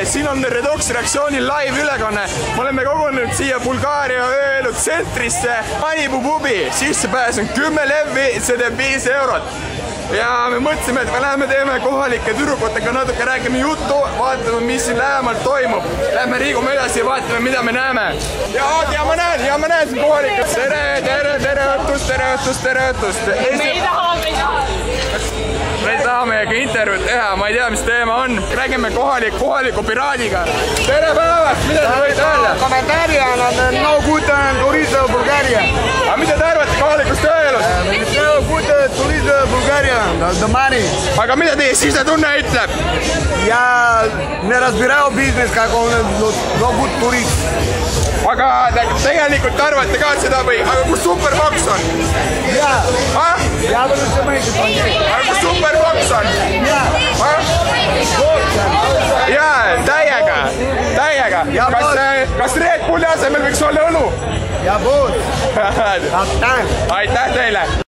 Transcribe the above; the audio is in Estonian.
siin on Redox reaktsiooni live ülekanne. Me oleme kogunenud siia Bulgaaria ööelu tsentrisse Malibu pubi. Sissepääs on 10 levvi, see teeb 5 eurot. Ja me mõtlesime, et me läheme teeme kohalike tüdrukutega natuke räägime juttu, vaatame, mis siin lähemalt toimub. Lähme liigume edasi ja vaatame, mida me näeme. Ja ma näen siin kohalikud. Tere õhtust. Me tahame meiega intervjuud teha, ma ei tea, mis teema on. Räägime kohaliku piraadiga. Tere päevast, mida te võite öelda? Kommentaari on no good tourism Bulgaria. Aga mida te arvate kohalikust ööelust? No good tourism Bulgaria, the money. Aga mida teie sisetunne ütleb? Ja ne разбираю бизнес, как он no good turist. Aga tegelikult arvate ka seda või? Aga kus Superbox on? Jaa. Ja võite mõelda pange. Aga kus Superbox on? Jaa, täiega. Kas Red Bulli asemel võiks olla õlu? Ja pood. Aitäh teile!